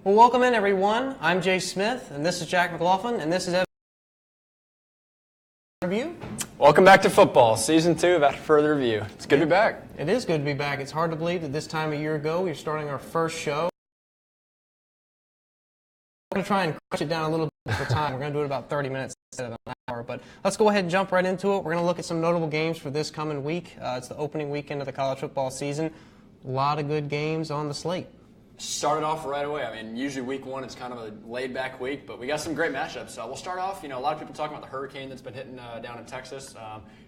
Well, welcome in, everyone. I'm Jay Smith, and this is Jack McLaughlin, and this is Evan Review. Welcome back to football, Season 2 of After Further Review. It's good to be back. It is good to be back. It's hard to believe that this time a year ago we were starting our first show. We're going to try and crush it down a little bit for time. We're going to do it about 30 minutes instead of an hour. But let's go ahead and jump right into it. We're going to look at some notable games for this coming week. It's the opening weekend of the college football season. A lot of good games on the slate. Started off right away. I mean, usually week one it's kind of a laid-back week, but we got some great matchups. We'll start off, a lot of people talking about the hurricane that's been hitting down in Texas.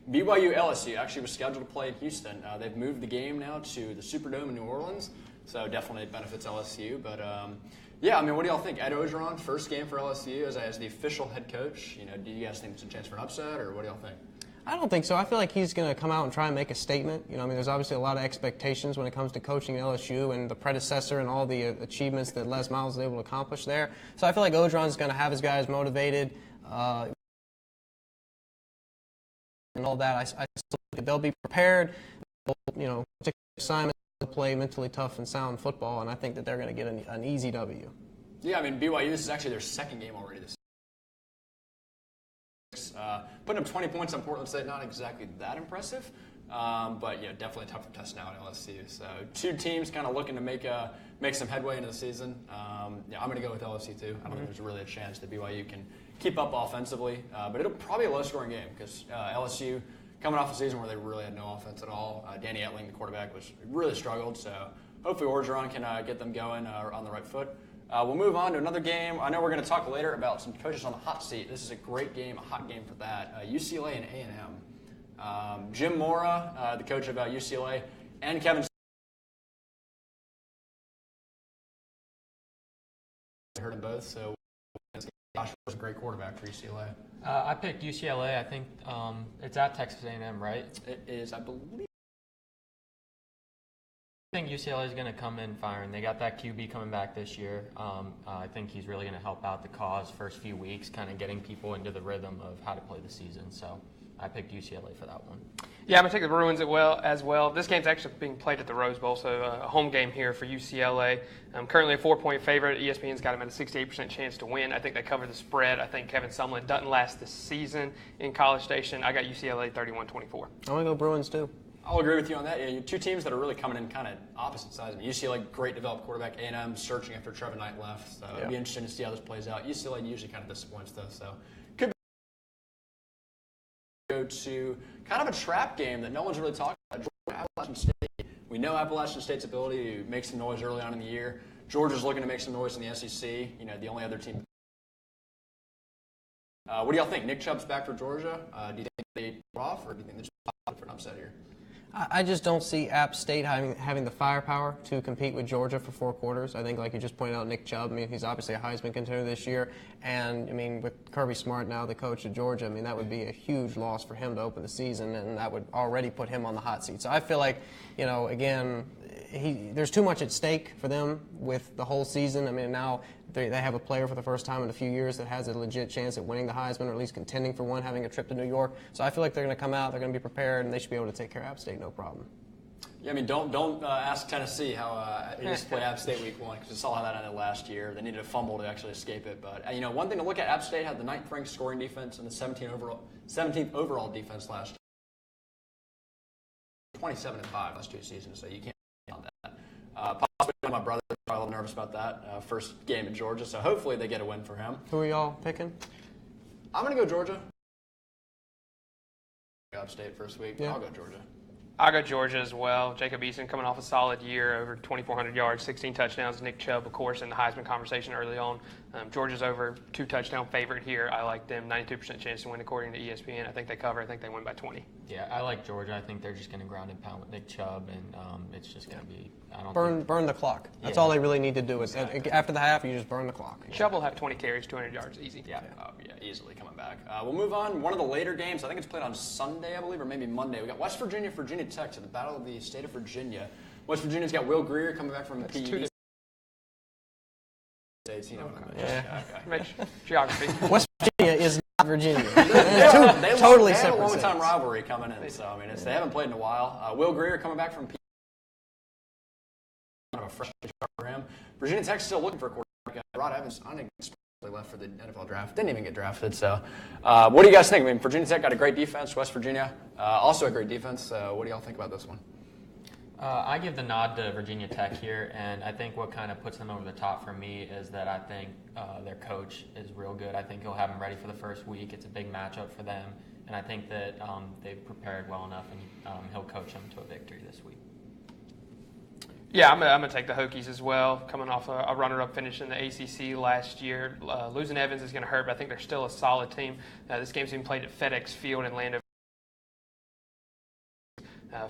BYU LSU actually was scheduled to play in Houston. They've moved the game now to the Superdome in New Orleans, so definitely it benefits LSU. But, what do y'all think? Ed Orgeron, first game for LSU as the official head coach. Do you guys think it's a chance for an upset, or what do y'all think? I don't think so. I feel like he's going to come out and try and make a statement. There's obviously a lot of expectations when it comes to coaching LSU and the predecessor and all the achievements that Les Miles was able to accomplish there. So I feel like Orgeron's going to have his guys motivated and all that. I still think they'll be prepared. They'll, take assignments to play mentally tough and sound football, and I think that they're going to get an easy W. Yeah, BYU, this is actually their second game already this season. Putting up 20 points on Portland State, not exactly that impressive, but definitely a tougher test now at LSU. So two teams kind of looking to make some headway into the season. I'm going to go with LSU too. I don't think there's really a chance that BYU can keep up offensively, but it'll probably be a low-scoring game because LSU coming off a season where they really had no offense at all. Danny Etling, the quarterback, really struggled. So hopefully Orgeron can get them going on the right foot. We'll move on to another game. I know we're going to talk later about some coaches on the hot seat. This is a great game, a hot game for that. UCLA and A&M. Jim Mora, the coach of UCLA, and Kevin. I heard them both, so Josh was a great quarterback for UCLA. I picked UCLA. I think it's at Texas A&M, right? It is, I believe. I think UCLA is going to come in firing. They got that QB coming back this year. I think he's really going to help out the cause first few weeks, kind of getting people into the rhythm of how to play the season. So I picked UCLA for that one. Yeah, I'm going to take the Bruins as well. This game's actually being played at the Rose Bowl, so a home game here for UCLA. Currently a 4-point favorite. ESPN's got them at a 68% chance to win. I think they cover the spread. I think Kevin Sumlin doesn't last this season in College Station. I got UCLA 31-24. I want to go Bruins too. I'll agree with you on that. Two teams that are really coming in kind of opposite sides. UCLA, great developed quarterback. A&M searching after Trevor Knight left. So it'll be interesting to see how this plays out. UCLA usually kind of disappoints, though. So could go to kind of a trap game that no one's really talking about. Georgia, Appalachian State. We know Appalachian State's ability to make some noise early on in the year. Georgia's looking to make some noise in the SEC. The only other team. What do y'all think? Nick Chubb's back for Georgia. Do you think they pull off, or do you think they're just up for an upset here? I just don't see App State having the firepower to compete with Georgia for 4 quarters. I think, like you just pointed out, Nick Chubb, he's obviously a Heisman contender this year. And, with Kirby Smart now the coach of Georgia, that would be a huge loss for him to open the season, and that would already put him on the hot seat. So I feel like, again, there's too much at stake for them with the whole season. Now they have a player for the first time in a few years that has a legit chance at winning the Heisman, or at least contending for one, having a trip to New York. So I feel like they're going to come out, they're going to be prepared, and they should be able to take care of App State, no problem. Yeah, don't ask Tennessee how it is to play App State week 1, because we saw how that ended last year. They needed a fumble to actually escape it. But, one thing to look at, App State had the 9th ranked scoring defense and the 17th overall defense last year. 27-5 last 2 seasons, so you can't on that. Possibly my brother is probably a little nervous about that. First game in Georgia, so hopefully they get a win for him. Who are y'all picking? I'm going to go Georgia. App State first week. Yeah. I'll go Georgia. I'll go Georgia as well. Jacob Eason coming off a solid year, over 2,400 yards, 16 touchdowns. Nick Chubb, of course, in the Heisman conversation early on. Georgia's over 2-touchdown favorite here. I like them. 92% chance to win according to ESPN. I think they cover. I think they win by 20. Yeah, I like Georgia. I think they're just going to ground and pound with Nick Chubb, and it's just going to be burn the clock. That's all they really need to do. Is after the half, you just burn the clock. Chubb will have 20 carries, 200 yards, easy. Yeah, easily coming back. We'll move on. One of the later games, I think it's played on Sunday, I believe, or maybe Monday. We got West Virginia, Virginia Tech to the Battle of the State of Virginia. West Virginia's got Will Greer coming back from the PED. States, Geography. West Virginia is not Virginia. They totally have separate. a long-time rivalry coming in, so they haven't played in a while. Will Greer coming back from PED. Kind of a fresh start for him. Virginia Tech's still looking for a quarterback. Rod Evans unexpectedly left for the NFL draft. Didn't even get drafted. So, what do you guys think? I mean, Virginia Tech got a great defense. West Virginia also a great defense. What do y'all think about this one? I give the nod to Virginia Tech here, and I think what kind of puts them over the top for me is that I think their coach is real good. I think he'll have them ready for the first week. It's a big matchup for them, and I think that they've prepared well enough, and he'll coach them to a victory this week. Yeah, I'm going to take the Hokies as well, coming off a runner-up finish in the ACC last year. Losing Evans is going to hurt, but I think they're still a solid team. This game's being played at FedEx Field in Landover.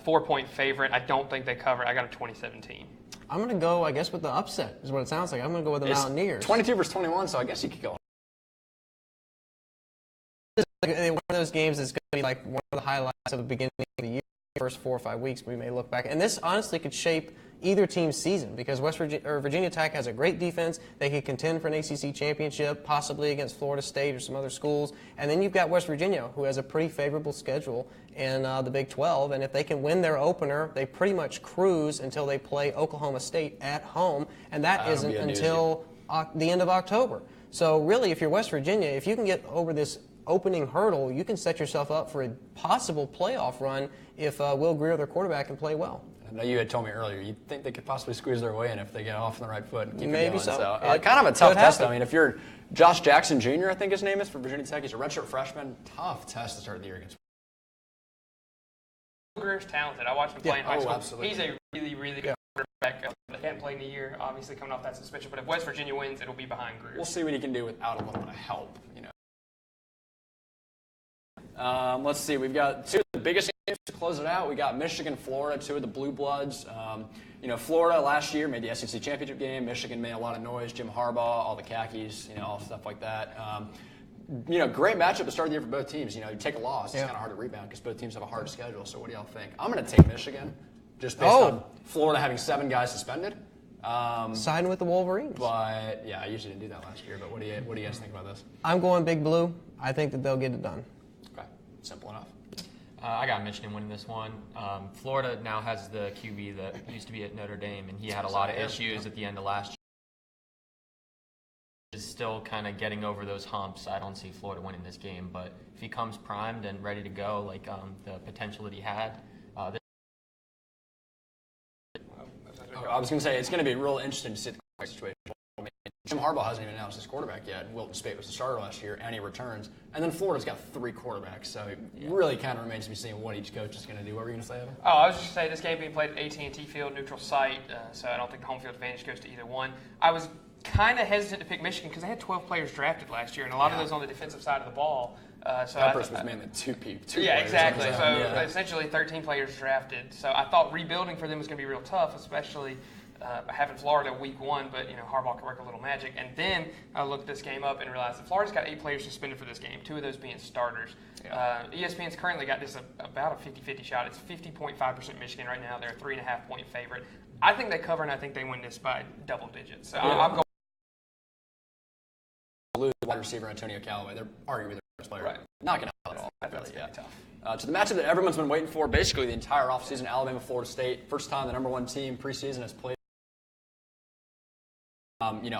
4-point favorite. I don't think they cover. I got a 2017. I'm going to go, I guess, with the upset is what it sounds like. I'm going to go with the Mountaineers. 22 versus 21, so I guess you could go. One of those games is going to be like one of the highlights of the beginning of the year, first 4 or 5 weeks. We may look back. And this honestly could shape either team's season because Virginia Tech has a great defense. They could contend for an ACC championship, possibly against Florida State or some other schools. And then you've got West Virginia, who has a pretty favorable schedule in the Big 12. And if they can win their opener, they pretty much cruise until they play Oklahoma State at home. And that isn't until the end of October. So really, if you're West Virginia, if you can get over this opening hurdle, you can set yourself up for a possible playoff run if Will Grier, their quarterback, can play well. I know you had told me earlier you think they could possibly squeeze their way in if they get off on the right foot and keep Maybe it going. so. Kind of a tough test. I mean, if you're Josh Jackson Jr., I think his name is, for Virginia Tech, he's a redshirt freshman. Tough test to start the year against. Grier's talented. I watched him play in high school. Absolutely. He's a really, really good quarterback. They can't play in the year, obviously coming off that suspension. But if West Virginia wins, it'll be behind Grier. We'll see what he can do without a little bit of help. Let's see. We've got two of the biggest games to close it out. We got Michigan, Florida, two of the Blue Bloods. Florida last year made the SEC championship game. Michigan made a lot of noise. Jim Harbaugh, all the khakis, all stuff like that. Great matchup to start the year for both teams. You take a loss, it's kind of hard to rebound because both teams have a hard schedule. So what do y'all think? I'm going to take Michigan, just based on Florida having 7 guys suspended. Siding with the Wolverines. But yeah, I usually didn't do that last year. But what do you guys think about this? I'm going Big Blue. I think that they'll get it done. Okay, simple enough. I got Michigan winning this one. Florida now has the QB that used to be at Notre Dame, and he had a lot of issues at the end of last year. Is still kind of getting over those humps. I don't see Florida winning this game, but if he comes primed and ready to go, like the potential that he had, I was going to say it's going to be real interesting to see the quarterback situation. I mean, Jim Harbaugh hasn't even announced his quarterback yet. Wilton Speight was the starter last year, and he returns. And then Florida's got 3 quarterbacks, so it really kind of remains to be seen what each coach is going to do. What were you going to say, Evan? I was just going to say this game being played at AT&T Field, neutral site, so I don't think the home field advantage goes to either one. I was kind of hesitant to pick Michigan because they had 12 players drafted last year, and a lot of those on the defensive side of the ball. Peppers was mainly two yeah, exactly. So essentially 13 players drafted. So I thought rebuilding for them was going to be real tough, especially having Florida week 1, but Harbaugh can work a little magic. And then I looked this game up and realized that Florida's got 8 players suspended for this game, 2 of those being starters. ESPN's currently got this about a 50-50 shot. It's 50.5% Michigan right now. They're a 3.5-point favorite. I think they cover, and I think they win this by double digits. So I'm going. Lose wide receiver Antonio Callaway. They're arguably the best player. Right. Not going to help at all. That's going to be tough. To the matchup that everyone's been waiting for basically the entire offseason, Alabama, Florida State. First time the number 1 team preseason has played.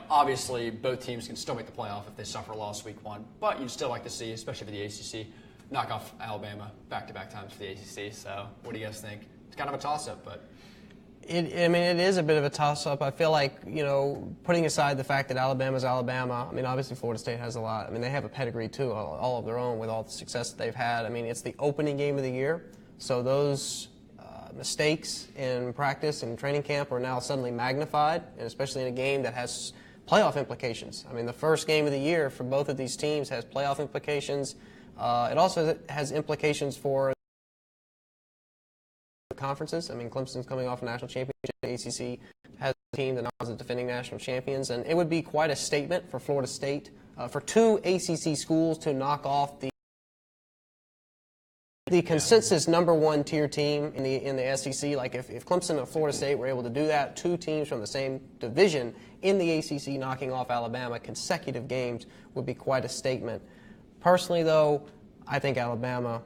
Obviously both teams can still make the playoff if they suffer a loss week 1, but you'd still like to see, especially for the ACC, knock off Alabama back-to-back times for the ACC. So what do you guys think? It's kind of a toss-up, but. It is a bit of a toss-up. I feel like, putting aside the fact that Alabama's Alabama, obviously Florida State has a lot. They have a pedigree, too, all of their own with all the success that they've had. It's the opening game of the year, so those mistakes in practice and training camp are now suddenly magnified, and especially in a game that has playoff implications. The first game of the year for both of these teams has playoff implications. It also has implications for conferences. Clemson's coming off a national championship. The ACC has a team that is the defending national champions, and it would be quite a statement for Florida State, for 2 ACC schools to knock off the consensus number 1 tier team in the SEC. Like if Clemson and Florida State were able to do that, 2 teams from the same division in the ACC knocking off Alabama consecutive games would be quite a statement. Personally, though, I think Alabama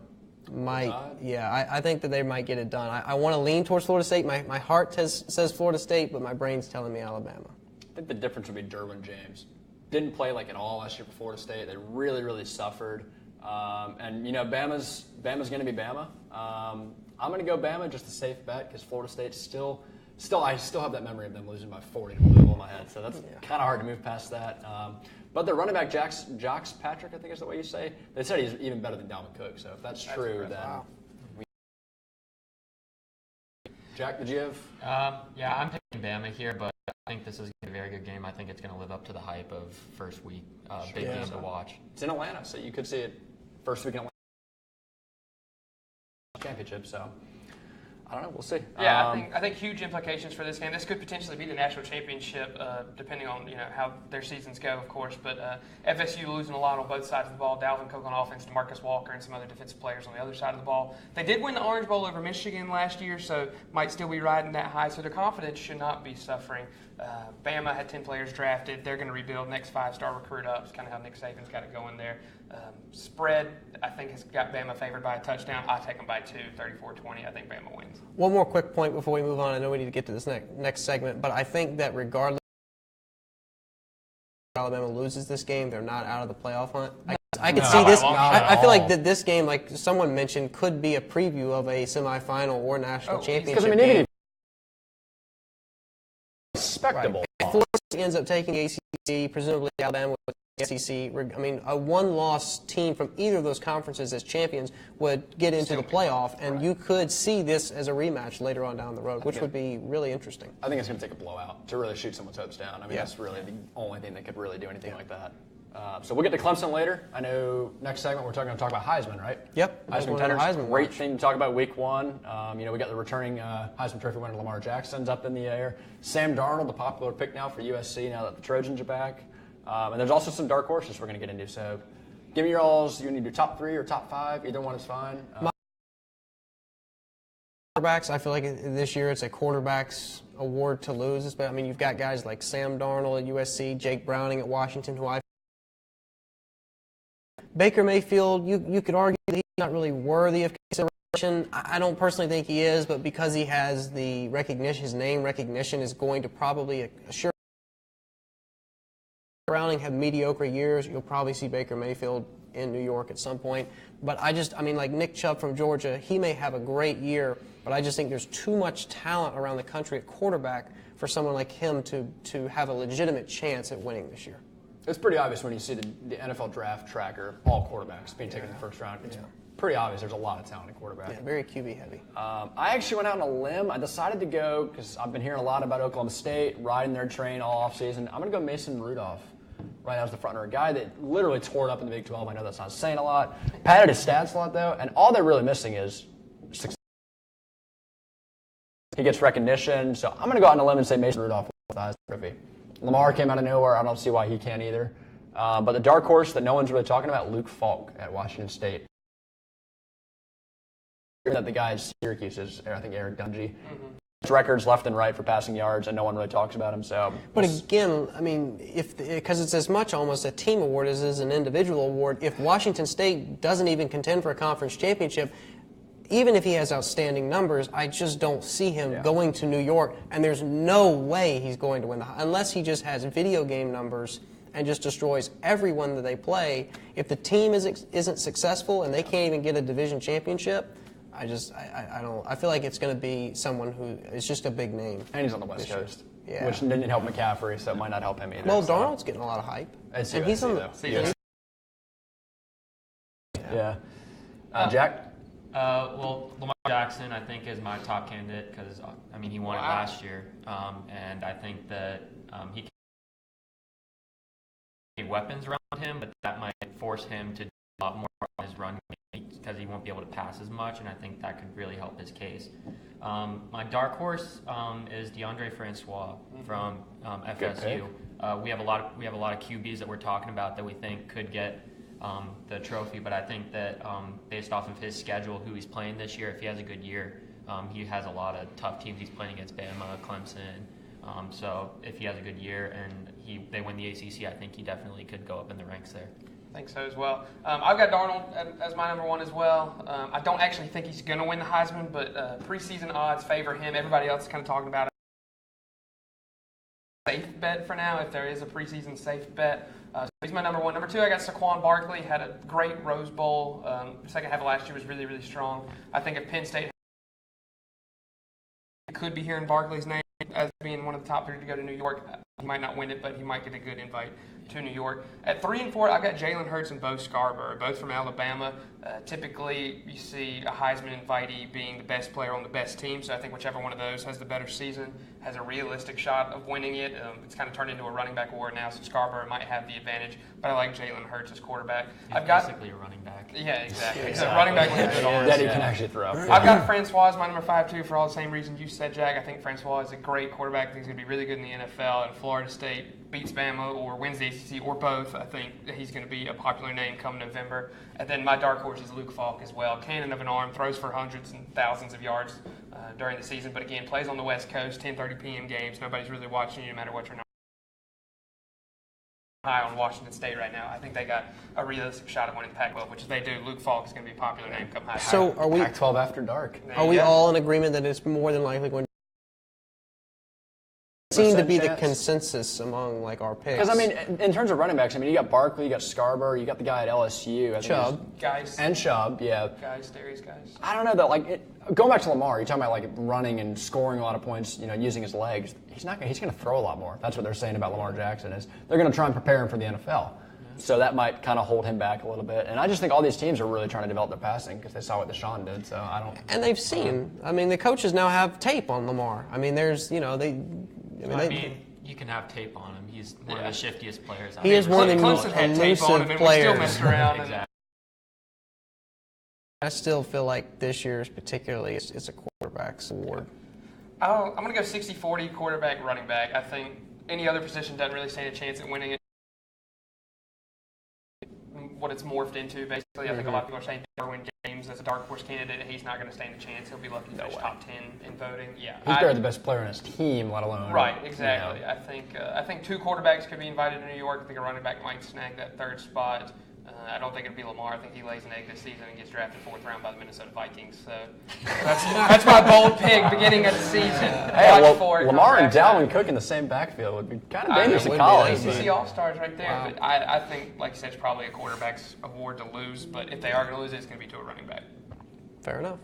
might, I think that they might get it done. I want to lean towards Florida State. My heart says Florida State, but my brain's telling me Alabama. think the difference would be Derwin James. Didn't play like at all last year for Florida State. They really, really suffered. And, you know, Bama's going to be Bama. I'm going to go Bama, just a safe bet, because Florida State I still have that memory of them losing by 40 to Louisville in my head. So that's kind of hard to move past that. But their running back, Jocks Patrick, I think is the way you say, they said he's even better than Dalvin Cook. So if that's true, then... Wow. Jack, did you have... Yeah, I'm picking Bama here, but I think this is a very good game. I think it's going to live up to the hype of first week. Big game to watch. It's in Atlanta, so you could see it first week in Atlanta championship, so... I don't know. We'll see. Yeah, I think huge implications for this game. This could potentially be the national championship, depending on how their seasons go, of course. But FSU losing a lot on both sides of the ball. Dalvin Cook on offense, DeMarcus Walker, and some other defensive players on the other side of the ball. They did win the Orange Bowl over Michigan last year, so might still be riding that high. So their confidence should not be suffering. Bama had 10 players drafted. They're going to rebuild. Next 5-star recruit up. It's kind of how Nick Saban's got it going there. Spread, I think, has got Bama favored by a touchdown. I take them by 2, 34-20. I think Bama wins. One more quick point before we move on. I know we need to get to this next segment, but I think that regardless if Alabama loses this game, they're not out of the playoff hunt. I could see this. I feel like that this game, like someone mentioned, could be a preview of a semifinal or national championship game. Respectable. Right. If Florida ends up taking ACC, presumably Alabama with the SEC. I mean, a one-loss team from either of those conferences as champions would get into the playoff, and you could see this as a rematch later on down the road, which would be really interesting. I think it's going to take a blowout to really shoot someone's hopes down. I mean, that's really the only thing that could really do anything like that. So we'll get to Clemson later. I know next segment we're going to talk about Heisman, right? Yep. Heisman contenders. Great thing to talk about week one. We got the returning Heisman Trophy winner Lamar Jackson's up in the air. Sam Darnold, the popular pick now for USC now that the Trojans are back. And there's also some dark horses we're going to get into. So give me your alls. You need your top 3 or top 5. Either one is fine. Quarterbacks, I feel like this year it's a quarterback's award to lose. But I mean, you've got guys like Sam Darnold at USC, Jake Browning at Washington, who Baker Mayfield, you could argue that he's not really worthy of consideration. I don't personally think he is, but because he has the recognition, his name recognition is going to probably assure Browning had mediocre years. You'll probably see Baker Mayfield in New York at some point. But like Nick Chubb from Georgia, he may have a great year, but I just think there's too much talent around the country at quarterback for someone like him to have a legitimate chance at winning this year. It's pretty obvious when you see the NFL draft tracker, all quarterbacks being taken in the first round. It's pretty obvious there's a lot of talent in quarterback. Yeah, very QB heavy. I actually went out on a limb. I decided to go, because I've been hearing a lot about Oklahoma State, riding their train all offseason. I'm going to go Mason Rudolph right now as the front runner. A guy that literally tore it up in the Big 12. I know that's not saying a lot. Padded his stats a lot, though, and all they're really missing is success. He gets recognition, so I'm going to go out on a limb and say Mason Rudolph with the Heisman Trophy. Lamar came out of nowhere. I don't see why he can't either. But the dark horse that no one's really talking about, Luke Falk at Washington State. That the guy at Syracuse is, I think, Eric Dungy. Records left and right for passing yards, and no one really talks about him. So, but again, I mean, because it's as much almost a team award as it is an individual award. If Washington State doesn't even contend for a conference championship, even if he has outstanding numbers, I just don't see him going to New York, and there's no way he's going to win unless he just has video game numbers and just destroys everyone that they play. If the team isn't successful and they can't even get a division championship, I don't. I feel like it's going to be someone who is just a big name. And he's on the West Coast, which didn't help McCaffrey, so it might not help him either. Well, Darnold's getting a lot of hype, and he's on the. Jack. Well, Lamar Jackson, I think, is my top candidate because, he won it last year. And I think that he can have weapons around him, but that might force him to do a lot more on his run because he won't be able to pass as much, and I think that could really help his case. My dark horse is DeAndre Francois from FSU. We have a lot of QBs that we're talking about that we think could get the trophy, but I think that based off of his schedule, who he's playing this year, if he has a good year, he has a lot of tough teams he's playing against, Bama, Clemson. So if he has a good year and they win the ACC, I think he definitely could go up in the ranks there. I think so as well. I've got Darnold as my number one as well. I don't actually think he's going to win the Heisman, but preseason odds favor him. Everybody else is kind of talking about it. safe bet for now, if there is a preseason safe bet. So he's my number one. Number two, I got Saquon Barkley. Had a great Rose Bowl. Second half of last year was really, really strong. I think if Penn State could be hearing Barkley's name as being one of the top three to go to New York, he might not win it, but he might get a good invite to New York. At 3 and 4, I got Jalen Hurts and Bo Scarborough, both from Alabama. Typically, you see a Heisman invitee being the best player on the best team, so I think whichever one of those has the better season has a realistic shot of winning it. It's kind of turned into a running back war now, so Scarborough might have the advantage, but I like Jalen Hurts as quarterback. He's basically a running back. Yeah, exactly. So running back with a good arm. That he can actually throw. I've got Francois, my number 5 too, for all the same reasons you said, Jack. I think Francois is a great quarterback. I think he's going to be really good in the NFL, and Florida State beats Bama or wins the ACC or both. I think that he's going to be a popular name come November. And then my dark horse is Luke Falk as well. Cannon of an arm, throws for hundreds and thousands of yards during the season, but again, plays on the West Coast, 10:30 p.m. games. Nobody's really watching you no matter what you're not high on Washington State right now. I think they got a realistic shot at winning the Pac-12, which if they do, Luke Falk is going to be a popular name come high. So are we Pac-12 after dark. are we all in agreement that it's more than likely going to seem to be the consensus among like our picks? Because, I mean, in terms of running backs, I mean, you got Barkley, you got Scarborough, you got the guy at LSU. I think Chubb. Guys. And Chubb, yeah. Guys, Darius guys. I don't know, though. Like, going back to Lamar, you're talking about, like, running and scoring a lot of points, you know, using his legs. He's going to throw a lot more. That's what they're saying about Lamar Jackson is they're going to try and prepare him for the NFL. So that might kind of hold him back a little bit. And I just think all these teams are really trying to develop their passing because they saw what Deshaun did. So I don't. And they've seen. I mean, the coaches now have tape on Lamar. I mean, there's, you know, You can have tape on him. He's one of the shiftiest players. He is one of the most Clemson had tape on him, elusive and we still players. messed around. Exactly. I still feel like this year's particularly it's a quarterback's award. I'm going to go 60-40 quarterback, running back. I think any other position doesn't really stand a chance at winning it. What it's morphed into, basically. I think a lot of people are saying Derwin James as a dark horse candidate. He's not going to stand a chance. He'll be lucky to finish top 10 in voting. Yeah, He's barely the best player on his team, let alone. Right, exactly. You know. I think 2 quarterbacks could be invited to New York. I think a running back might snag that 3rd spot. I don't think it'll be Lamar. I think he lays an egg this season and gets drafted 4th round by the Minnesota Vikings. So that's my bold pick beginning of the season. Hey, Lamar and Dalvin Cook in the same backfield would be kind of dangerous in college. ACC All-Stars right there. Wow. But I think, like you said, it's probably a quarterback's award to lose. But if they are going to lose it, it's going to be to a running back. Fair enough.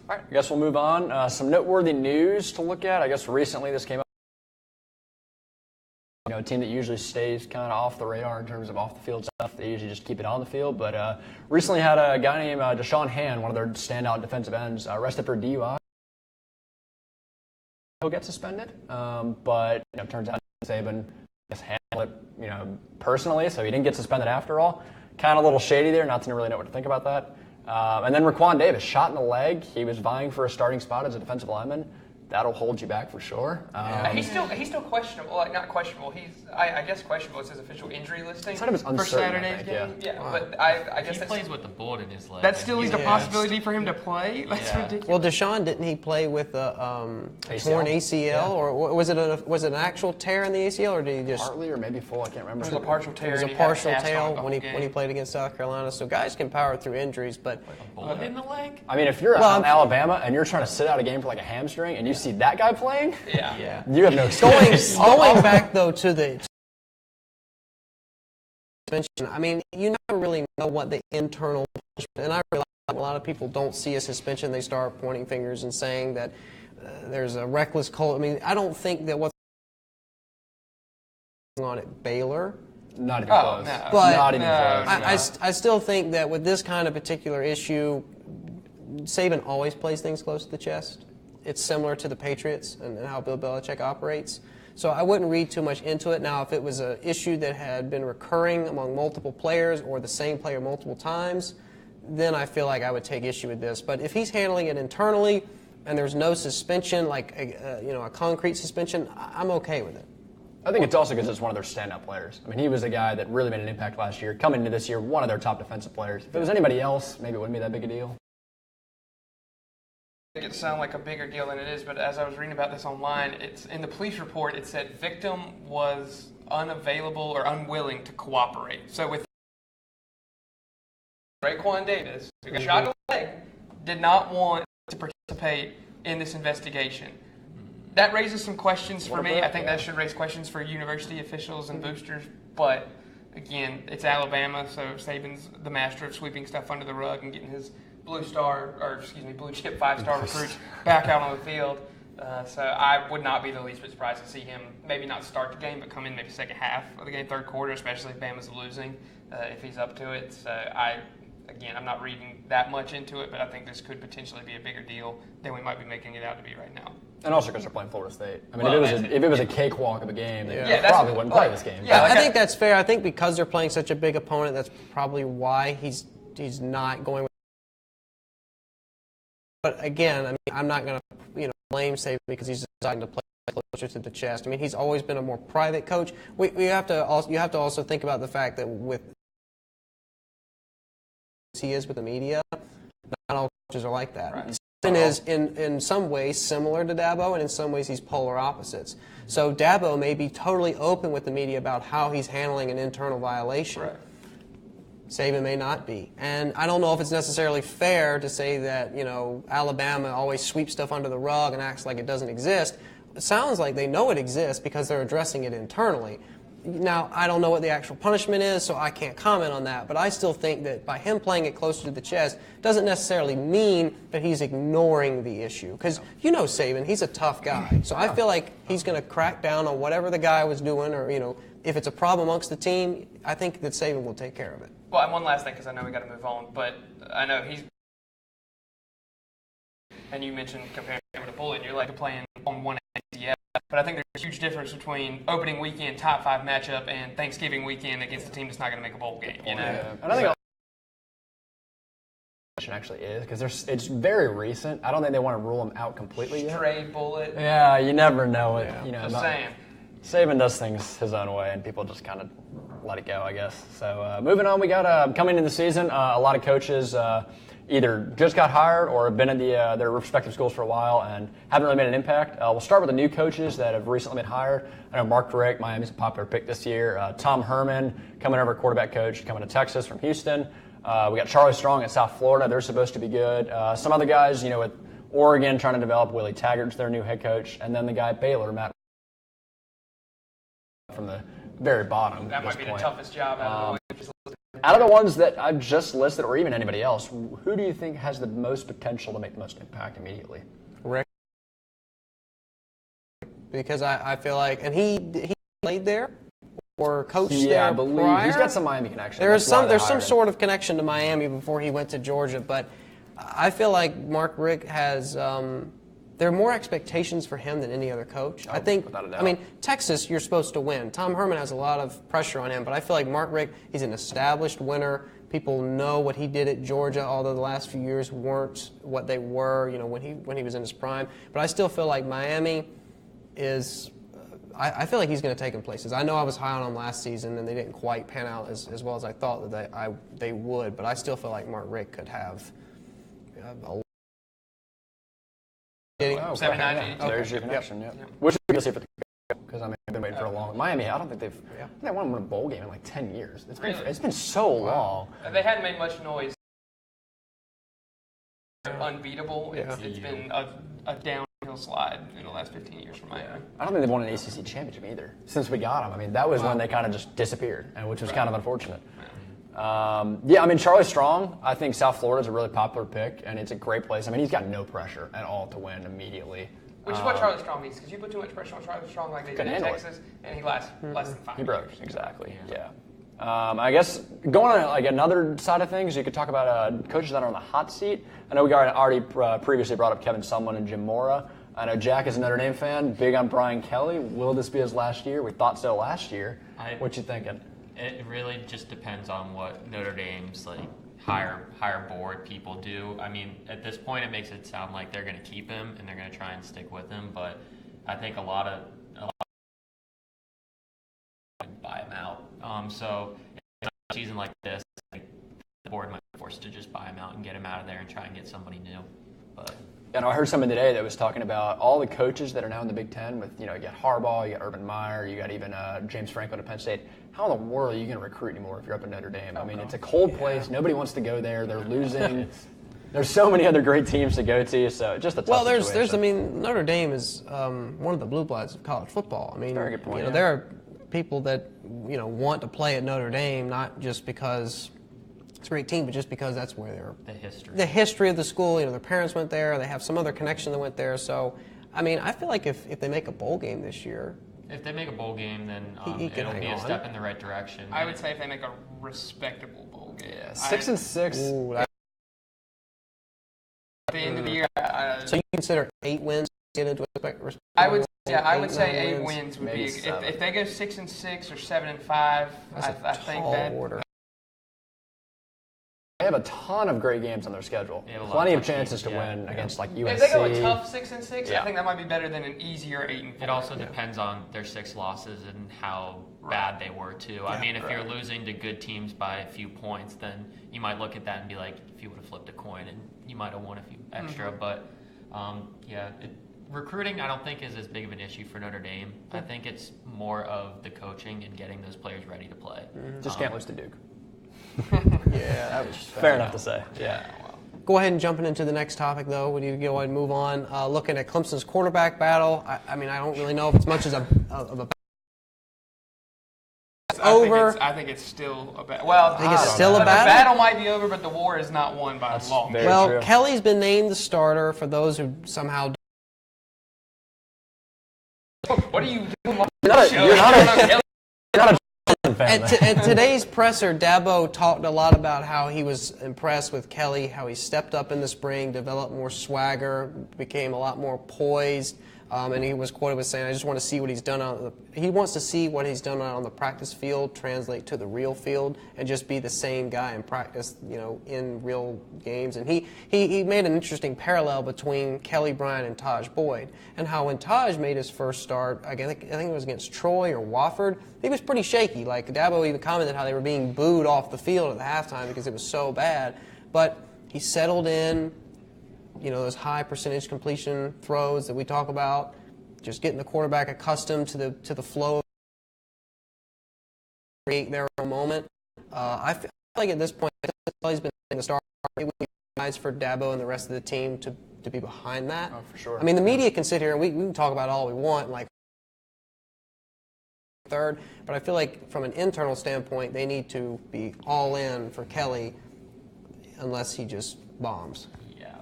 All right, I guess we'll move on. Some noteworthy news to look at. I guess recently this came up. You know, a team that usually stays kind of off the radar in terms of off-the-field stuff. They usually just keep it on the field. But recently had a guy named Deshaun Hand, one of their standout defensive ends, arrested for DUI. He'll get suspended. But, you know, turns out Saban just handled it, you know, personally, so he didn't get suspended after all. Kind of a little shady there, not to really know what to think about that. And then Raquan Davis, shot in the leg. He was vying for a starting spot as a defensive lineman. That'll hold you back for sure. He's still questionable. Like, not questionable. I guess questionable. It's his official injury listing for Saturday's game. Yeah, wow. But I guess he plays with the bullet in his leg. That still leaves a possibility for him to play. That's ridiculous. Well, Deshaun, didn't he play with a torn ACL, or was it an actual tear in the ACL, or did he just partly or maybe full? I can't remember. It was a partial tear. It was a partial tear when he played against South Carolina. So guys can power through injuries, but a bullet in the leg. I mean, if you're on Alabama and you're trying to sit out a game for like a hamstring, and you see that guy playing. Yeah. You have no excuse. Going back though to the suspension, I mean, you never really know what the internal punishment, and I realize a lot of people don't see a suspension. They start pointing fingers and saying that there's a reckless call. I mean, I don't think that what's on at Baylor. Not even close. No. But not even close. I still think that with this kind of particular issue, Saban always plays things close to the chest. It's similar to the Patriots and how Bill Belichick operates. So I wouldn't read too much into it. Now, if it was an issue that had been recurring among multiple players or the same player multiple times, then I feel like I would take issue with this. But if he's handling it internally and there's no suspension, like a concrete suspension, I'm okay with it. I think it's also because it's one of their standout players. I mean, he was a guy that really made an impact last year. Coming into this year, one of their top defensive players. If it was anybody else, maybe it wouldn't be that big a deal. Make it sound like a bigger deal than it is, but as I was reading about this online, it's in the police report. It said victim was unavailable or unwilling to cooperate. So with Raquan Davis, who got shot in the leg, did not want to participate in this investigation. that raises some questions for me. I think yeah. that should raise questions for university officials and boosters. But again, it's Alabama, so Saban's the master of sweeping stuff under the rug and getting his blue chip 5-star recruits back out on the field. So I would not be the least bit surprised to see him maybe not start the game, but come in maybe second half of the game, third quarter, especially if Bama's losing, if he's up to it. So I'm not reading that much into it, but I think this could potentially be a bigger deal than we might be making it out to be right now. And also because they're playing Florida State. I mean, if it was a cakewalk of a game, they probably wouldn't play this game. Yeah, I think that's fair. I think because they're playing such a big opponent, that's probably why he's not going with. But again, I mean, I'm not going to blame Saban because he's deciding to play closer to the chest. I mean, he's always been a more private coach. You have to also think about the fact that with he is with the media, not all coaches are like that. Right. Saban is in some ways similar to Dabo, and in some ways he's polar opposites. So Dabo may be totally open with the media about how he's handling an internal violation. Right. Saban may not be. And I don't know if it's necessarily fair to say that, Alabama always sweeps stuff under the rug and acts like it doesn't exist. It sounds like they know it exists because they're addressing it internally. Now, I don't know what the actual punishment is, so I can't comment on that. But I still think that by him playing it closer to the chest doesn't necessarily mean that he's ignoring the issue. Because Saban, he's a tough guy. So I feel like he's going to crack down on whatever the guy was doing, or, if it's a problem amongst the team, I think that Saban will take care of it. Well, and one last thing, because I know we got to move on, but I know and you mentioned comparing him to Bullet, you're like playing on one ACL, but I think there's a huge difference between opening weekend top 5 matchup and Thanksgiving weekend against a team that's not going to make a bowl game. And I think actually is because it's very recent. I don't think they want to rule him out completely yet. Stray Bullet. Yeah, you never know it. Yeah. Just saying. Saban does things his own way, and people just kind of let it go, I guess. So moving on, we got coming into the season, a lot of coaches either just got hired or have been at their respective schools for a while and haven't really made an impact. We'll start with the new coaches that have recently been hired. I know Mark Richt, Miami's a popular pick this year. Tom Herman, coming over, quarterback coach, coming to Texas from Houston. We got Charlie Strong at South Florida. They're supposed to be good. Some other guys, with Oregon trying to develop, Willie Taggart's their new head coach. And then the guy at Baylor, Matt, from the very bottom. That might be the toughest job out of the way. Out of the ones that I've just listed, or even anybody else, who do you think has the most potential to make the most impact immediately? Rick. Because I feel like, and he played there or coached there I believe prior. he's got some Miami connection. There's some sort of connection to Miami before he went to Georgia, but I feel like Mark Richt has. There are more expectations for him than any other coach. I think. Without a doubt. I mean, Texas, you're supposed to win. Tom Herman has a lot of pressure on him, but I feel like Mark Richt, he's an established winner. People know what he did at Georgia, although the last few years weren't what they were, when he was in his prime. But I still feel like Miami is. I feel like he's going to take him places. I know I was high on him last season, and they didn't quite pan out as well as I thought that they would. But I still feel like Mark Richt could have a. 790. Okay. There's your connection. Yep. Which we can see for the because I've been waiting for a long. Miami, I don't think they've. I think they won a bowl game in like 10 years. It's been so long. They hadn't made much noise. They're unbeatable. Yeah. It's been a downhill slide in the last 15 years for Miami. I don't think they've won an ACC championship either since we got them. I mean, that was when they kind of just disappeared, and which was kind of unfortunate. Charlie Strong, I think South Florida is a really popular pick, and it's a great place. I mean, he's got no pressure at all to win immediately. Which is what Charlie Strong needs, because you put too much pressure on Charlie Strong like they did in Texas, and he lasts less than 5 He broke, years. exactly, yeah. I guess going on like another side of things, you could talk about coaches that are on the hot seat. I know we already previously brought up Kevin Sumlin and Jim Mora. I know Jack is a Notre Dame fan, big on Brian Kelly. Will this be his last year? We thought so last year. What you thinking? It really just depends on what Notre Dame's higher board people do. I mean, at this point, it makes it sound like they're going to keep him and they're going to try and stick with him. But I think a lot of buy him out. So in a season like this, the board might be forced to just buy him out and get him out of there and try and get somebody new. But And I heard someone today that was talking about all the coaches that are now in the Big Ten with, you got Harbaugh, you got Urban Meyer, you got even James Franklin at Penn State. How in the world are you going to recruit anymore if you're up in Notre Dame? I mean, it's a cold place. Nobody wants to go there. They're losing. There's so many other great teams to go to, so just a tough there's. I situation. mean, Notre Dame is one of the blue bloods of college football. I mean, Very good point, yeah. there are people that want to play at Notre Dame, not just because it's a great team, but just because that's where they're the history of the school. Their parents went there, they have some other connection that went there. So, I mean, I feel like if they make a bowl game this year. If they make a bowl game, then it'll be a step in the right direction. I would say if they make a respectable bowl game. Yeah, 6-6. Ooh, At the end of the year, so you consider 8 wins get into respect? I would say 8 wins would Maybe be seven. if they go 6-6 or 7-5. I think that. Order. They have a ton of great games on their schedule. They have a lot Plenty of of tough chances teams, to win against like USC. If they go a tough 6-6, Yeah. I think that might be better than an easier 8-4. It also depends on their 6 losses and how bad they were too. I mean, if you're losing to good teams by a few points, then you might look at that and be like, if you would have flipped a coin and you might have won a few extra. But recruiting, I don't think is as big of an issue for Notre Dame. I think it's more of the coaching and getting those players ready to play. Just can't lose to Duke. Yeah, that was Fair enough to say. Yeah. Go ahead and jumping into the next topic, though. Would you go ahead and move on? Looking at Clemson's quarterback battle, I mean, I don't really know if it's much as a I think it's still a battle. Well, I think it's still a the battle? battle might be over, but the war is not won by long. very Well, true. Kelly's been named the starter for those who somehow. What are you doing? You're not a fan. At today's presser, Dabo talked a lot about how he was impressed with Kelly, how he stepped up in the spring, developed more swagger, became a lot more poised, and he was quoted with saying, "I just want to see what he's done he wants to see what he's done on the practice field translate to the real field and just be the same guy in practice, in real games." And he made an interesting parallel between Kelly Bryant and Taj Boyd, and how when Taj made his first start, I think it was against Troy or Wofford, he was pretty shaky. Like Dabo even commented how they were being booed off the field at the halftime because it was so bad. But he settled in, those high percentage completion throws that we talk about, just getting the quarterback accustomed to the flow, create their own moment. I feel like at this point, he's been in the start. It would be nice for Dabo and the rest of the team to be behind that. Oh, for sure. I mean, the media can sit here and we can talk about all we want, like third, but I feel like from an internal standpoint, they need to be all in for Kelly unless he just bombs.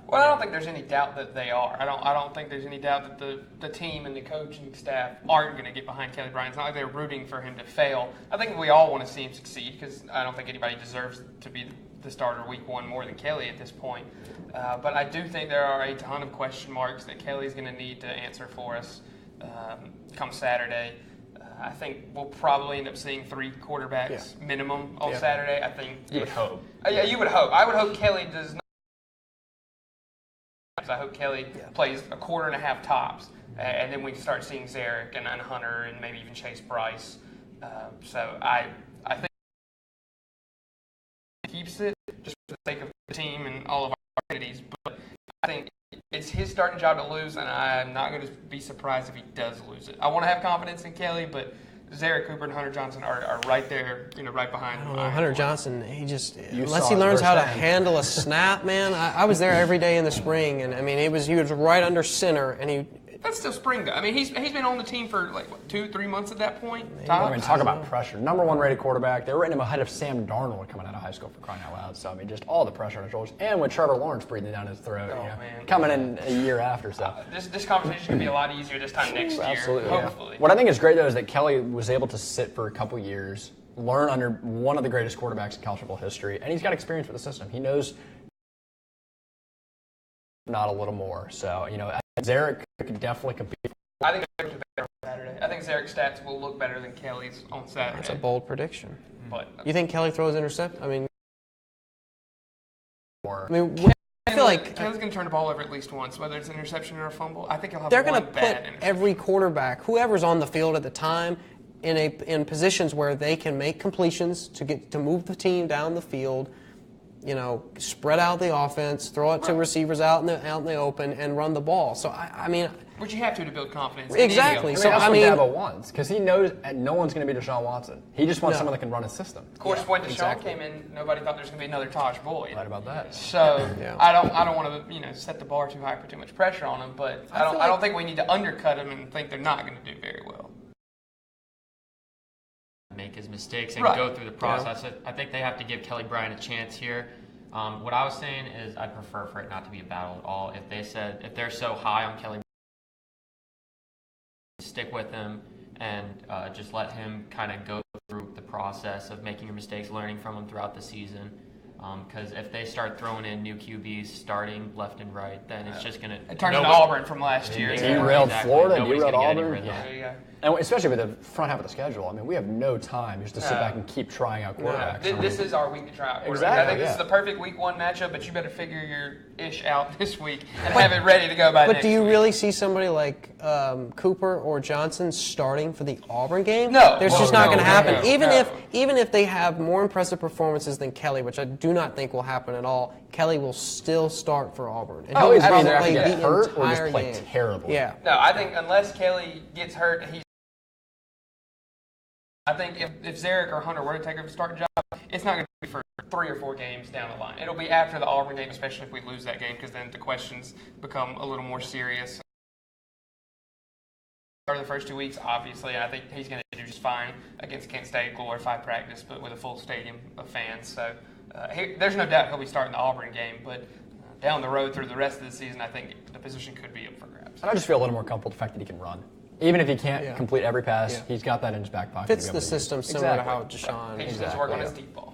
Well, I don't think there's any doubt that they are. I don't think there's any doubt that the team and the coaching staff aren't going to get behind Kelly Bryant. It's not like they're rooting for him to fail. I think we all want to see him succeed because I don't think anybody deserves to be the starter week 1 more than Kelly at this point. But I do think there are a ton of question marks that Kelly's going to need to answer for us come Saturday. I think we'll probably end up seeing 3 quarterbacks minimum on Saturday. I think You would hope. Yeah, you would hope. I would hope Kelly does not. I hope Kelly plays a quarter and a half tops, and then we can start seeing Zarek and Hunter and maybe even Chase Bryce. So I think he keeps it just for the sake of the team and all of our entities. But I think it's his starting job to lose, and I'm not going to be surprised if he does lose it. I want to have confidence in Kelly, but Zarek Cooper and Hunter Johnson are right there, right behind him. Hunter Johnson, unless saw he it learns how to firsthand. handle a snap, man. I was there every day in the spring, and I mean, he was right under center, and That's still spring, though. I mean, he's been on the team for 2-3 months at that point. I mean, talk about pressure. Number 1 rated quarterback. They were rating him ahead of Sam Darnold coming out of high school, for crying out loud. So, I mean, just all the pressure on his shoulders. And with Trevor Lawrence breathing down his throat. Man. Coming in a year after. So. This conversation is going to be a lot easier this time next year. Absolutely. Hopefully. What I think is great, though, is that Kelly was able to sit for a couple years, learn under one of the greatest quarterbacks in college football history, and he's got experience with the system. He knows not a little more. So, Zarek could definitely compete. I think Zarek's better on Saturday. I think Zarek's stats will look better than Kelly's on Saturday. that's a bold prediction. But You think Kelly throws intercept? I feel like Kelly's going to turn the ball over at least once, whether it's an interception or a fumble. I think he'll have they're one going to bad put interception. every quarterback, whoever's on the field at the time, in positions where they can make completions to move the team down the field. Spread out the offense, throw it to receivers out in the open, and run the ball. So I mean, Which you have to build confidence. Exactly. So So, that's I what mean, Dabo wants, because he knows no one's going to be Deshaun Watson. He just wants someone that can run his system. Of course, when Deshaun exactly. came in, nobody thought there was going to be another Tosh Boyd. Right about that. So Yeah. I don't want to set the bar too high, put too much pressure on him. But I don't think we need to undercut him and think they're not going to do very well. Make his mistakes and Right. go through the process. I think they have to give Kelly Bryant a chance here. What I was saying is I'd prefer for it not to be a battle at all. If they're so high on Kelly, stick with him and just let him kind of go through the process of making your mistakes, learning from them throughout the season. Because if they start throwing in new QBs starting left and right, then it's just going to... It turns into Auburn from last year. Derailed Florida, Nobody's derailed gonna get any Auburn. rhythm. Yeah. There you go. And especially with the front half of the schedule, I mean, we have no time just to sit back and keep trying out quarterbacks. This is our week to try out. Exactly, I think this is yeah. the perfect week 1 matchup, but you better figure your ish out this week and have it ready to go by But next do you week. really see somebody like Cooper or Johnson starting for the Auburn game? No. There's Well, just not no, going to happen. no, Even if they have more impressive performances than Kelly, which I do not think will happen at all, Kelly will still start for Auburn. And Oh, he'll he's either have to play get the hurt or just entire play game. terrible. Yeah. No, I think unless Kelly gets hurt, I think if Zarek or Hunter were to take over the starting job, it's not going to be for 3 or 4 games down the line. It'll be after the Auburn game, especially if we lose that game, because then the questions become a little more serious. For the first 2 weeks, obviously, I think he's going to do just fine against Kent State, glorified practice, but with a full stadium of fans. So there's no doubt he'll be starting the Auburn game, but down the road through the rest of the season, I think the position could be up for grabs. And I just feel a little more comfortable with the fact that he can run. Even if he can't complete every pass, he's got that in his back pocket. Fits to be the able to use. system similar to how Exactly. Deshaun. He just needs to work on his deep ball.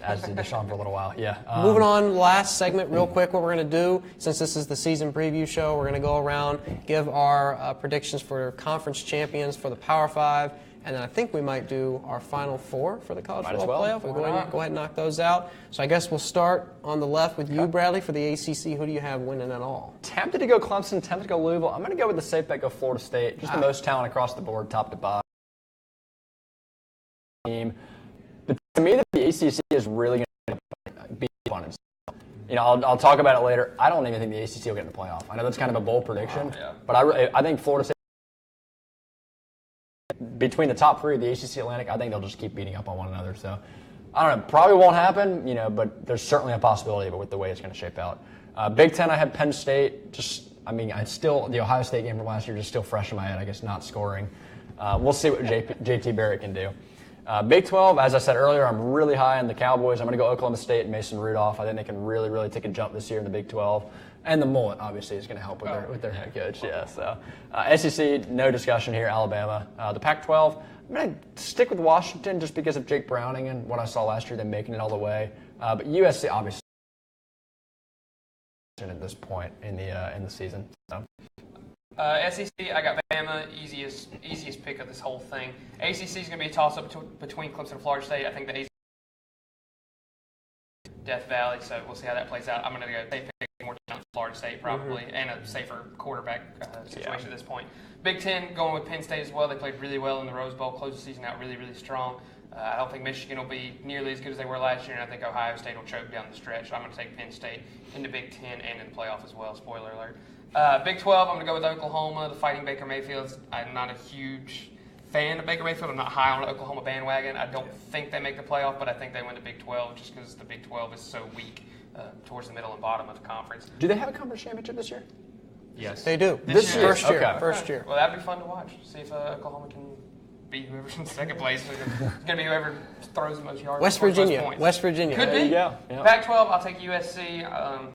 As did Deshaun for a little while, yeah. Moving on, last segment, real quick, what we're going to do, since this is the season preview show, we're going to go around, give our predictions for conference champions for the Power 5, and then I think we might do our Final 4 for the college Might as football well. playoff. We'll go ahead and knock those out. So I guess we'll start on the left with you, Bradley, for the ACC. Who do you have winning it all? Tempted to go Clemson, tempted to go Louisville. I'm going to go with the safe bet, go Florida State. Just the most talent across the board, top to bottom. But to me, the ACC is really going to be fun. You know, I'll talk about it later. I don't even think the ACC will get in the playoff. I know that's kind of a bold prediction, but I think Florida State, between the top 3 of the ACC Atlantic, I think they'll just keep beating up on one another. So, I don't know. Probably won't happen, you know, but there's certainly a possibility of it with the way it's going to shape out. Big Ten, I have Penn State. The Ohio State game from last year just still fresh in my head, I guess, not scoring. We'll see what JT Barrett can do. Big 12, as I said earlier, I'm really high on the Cowboys. I'm going to go Oklahoma State and Mason Rudolph. I think they can really, really take a jump this year in the Big 12. And the mullet, obviously, is going to help with their head coach. Yeah. So SEC, no discussion here. Alabama. The Pac-12, I'm going to stick with Washington just because of Jake Browning and what I saw last year, them making it all the way. But USC, obviously, at this point in the season. So. SEC, I got Bama, easiest pick of this whole thing. ACC is going to be a toss-up between Clemson and Florida State. I think the ACC Death Valley, so we'll see how that plays out. I'm going to go pick more down Florida State probably, and a safer quarterback situation at this point. Big Ten, going with Penn State as well. They played really well in the Rose Bowl, closed the season out really, really strong. I don't think Michigan will be nearly as good as they were last year, and I think Ohio State will choke down the stretch. So I'm going to take Penn State in the Big Ten and in the playoff as well. Spoiler alert. Big 12, I'm going to go with Oklahoma, the Fighting Baker Mayfields. I'm not a huge fan of Baker Mayfield. I'm not high on the Oklahoma bandwagon. I don't think they make the playoff, but I think they win the Big 12 just because the Big 12 is so weak towards the middle and bottom of the conference. Do they have a conference championship this year? Yes. They do. This year? First year. Okay. First year. Well, that'd be fun to watch. See if Oklahoma can beat whoever's in second place. It's going to be whoever throws the most yards. West scores the most Virginia. points. West Virginia. Could There be. you go. Yeah. Pac-12, I'll take USC.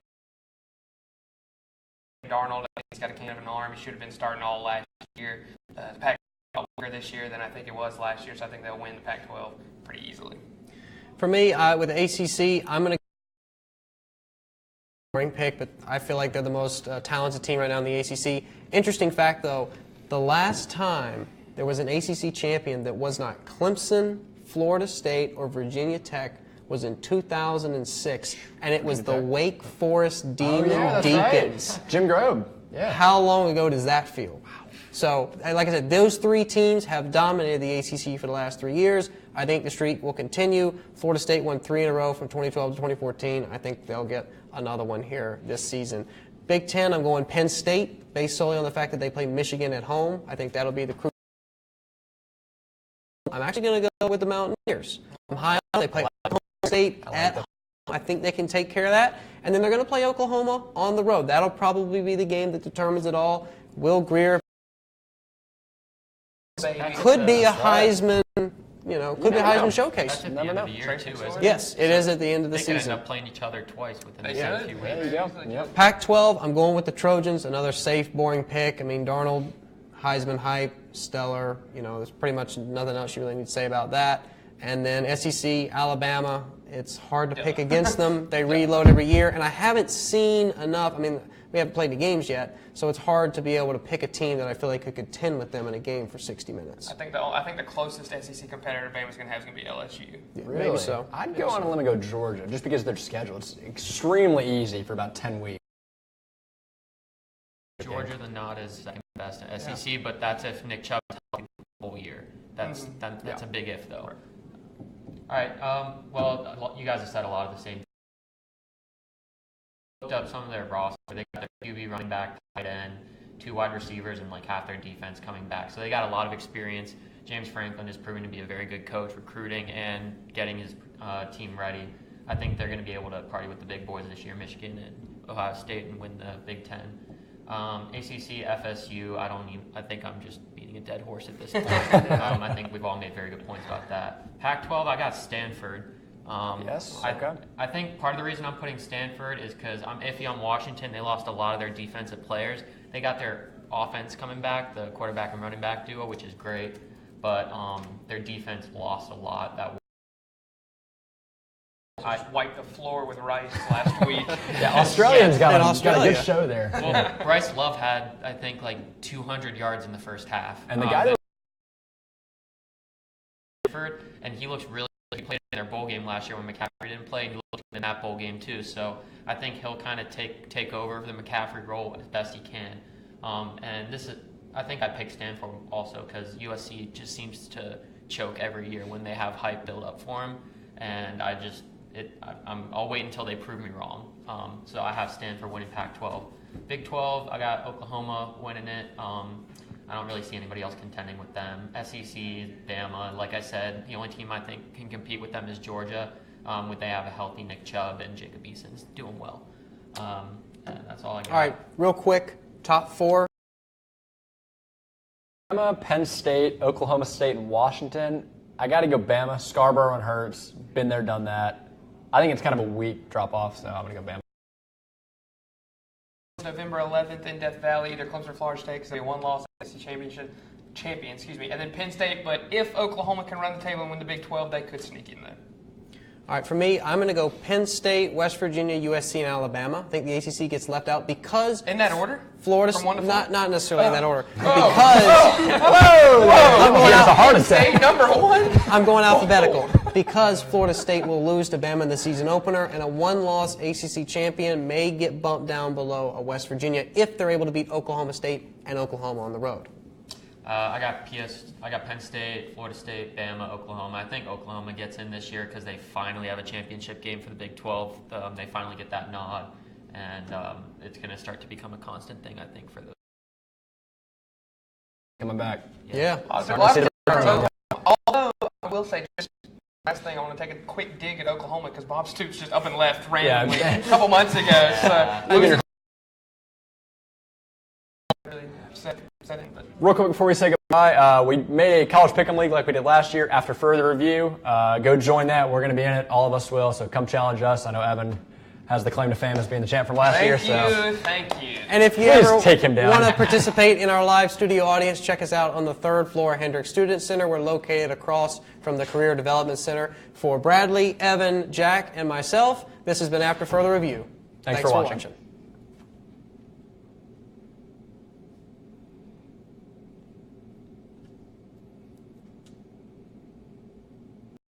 Darnold, I think he's got a can of an arm. He should have been starting all last year. The Pac-12 longer this year than I think it was last year, so I think they'll win the Pac-12 pretty easily. For me, with the ACC, I'm going to boring pick, but I feel like they're the most talented team right now in the ACC. Interesting fact, though, the last time there was an ACC champion that was not Clemson, Florida State, or Virginia Tech was in 2006, and it was the Wake Forest Deacons. Right. Jim Grobe. Yeah. How long ago does that feel? So, like I said, those 3 teams have dominated the ACC for the last 3 years. I think the streak will continue. Florida State won 3 in a row from 2012 to 2014. I think they'll get another one here this season. Big Ten, I'm going Penn State, based solely on the fact that they play Michigan at home. I think that'll be the crucial. I'm actually going to go with the Mountaineers. I'm high on. They play Oklahoma State at home. I think they can take care of that. And then they're going to play Oklahoma on the road. That'll probably be the game that determines it all. Will Greer could be a Heisman, could be a Heisman showcase. That's at the end of the year, too, isn't it? Yes, it is at the end of the They could end season. up playing each other twice within the They same few should. weeks. There you go. Yep. Pac-12, I'm going with the Trojans, another safe, boring pick. I mean, Darnold, Heisman hype, stellar. There's pretty much nothing else you really need to say about that. And then SEC, Alabama, it's hard to pick against them. They reload every year, and I haven't seen enough. I mean, we haven't played the games yet, so it's hard to be able to pick a team that I feel like could contend with them in a game for 60 minutes. I think the closest SEC competitor Bama's going to have is going to be LSU. Yeah, Really? maybe so. I'd go on a limb and go Georgia, just because their schedule. It's extremely easy for about 10 weeks. Georgia, the nod is second best in SEC, but that's if Nick Chubb is healthy the whole year. That's a big if, though. All right. Well, you guys have said a lot of the same. Looked up some of their roster. They got their QB, running back, tight end, 2 wide receivers, and like half their defense coming back. So they got a lot of experience. James Franklin has proven to be a very good coach, recruiting and getting his team ready. I think they're going to be able to party with the big boys this year, Michigan and Ohio State, and win the Big Ten. ACC, FSU, I think I'm just beating a dead horse at this point. I think we've all made very good points about that. Pac-12, I got Stanford. Yes, okay. I think part of the reason I'm putting Stanford is because I'm iffy on Washington. They lost a lot of their defensive players. They got their offense coming back, the quarterback and running back duo, which is great. But their defense lost a lot. I wiped the floor with rice last week. Yeah, Australians got a Australia. good show there. Well, Bryce Love had, I think, like 200 yards in the first half. And the guy and he looks really good. He played in their bowl game last year when McCaffrey didn't play, and he looked in that bowl game too. So I think he'll kind of take over the McCaffrey role as best he can. And I think I picked Stanford also because USC just seems to choke every year when they have hype build up for him, and I'll wait until they prove me wrong. So I have Stanford winning Pac-12. Big 12, I got Oklahoma winning it. I don't really see anybody else contending with them. SEC, Bama, like I said, the only team I think can compete with them is Georgia. They have a healthy Nick Chubb and Jacob Eason's doing well. And that's all I got. All right, real quick, top 4. Bama, Penn State, Oklahoma State, and Washington. I got to go Bama. Scarborough and Hurts. Been there, done that. I think it's kind of a weak drop-off, so I'm going to go Bama. November 11th in Death Valley, either Clemson or Florida State, because they won loss SEC champion, and then Penn State. But if Oklahoma can run the table and win the Big 12, they could sneak in there. All right, for me, I'm going to go Penn State, West Virginia, USC, and Alabama. I think the ACC gets left out because In that order? Florida, From 1 to 4? not necessarily in that order. Whoa! I'm going That's a heart out, attack. State number 1? I'm going alphabetical because Florida State will lose to Bama in the season opener, and a one-loss ACC champion may get bumped down below a West Virginia if they're able to beat Oklahoma State and Oklahoma on the road. I got Penn State, Florida State, Bama, Oklahoma. I think Oklahoma gets in this year because they finally have a championship game for the Big 12. They finally get that nod, and it's going to start to become a constant thing, I think, for those. Coming back. Yeah. Although, I will say, just last thing, I want to take a quick dig at Oklahoma because Bob Stoops just up and left randomly a couple months ago. So, Real quick before we say goodbye, we made a college pick'em league like we did last year. After further review, go join that. We're going to be in it. All of us will. So come challenge us. I know Evan has the claim to fame as being the champ from last year. Thank you. And if you Please ever take him down. want to participate in our live studio audience, check us out on the 3rd floor Hendricks Student Center. We're located across from the Career Development Center. For Bradley, Evan, Jack, and myself, this has been After Further Review. Thanks for watching.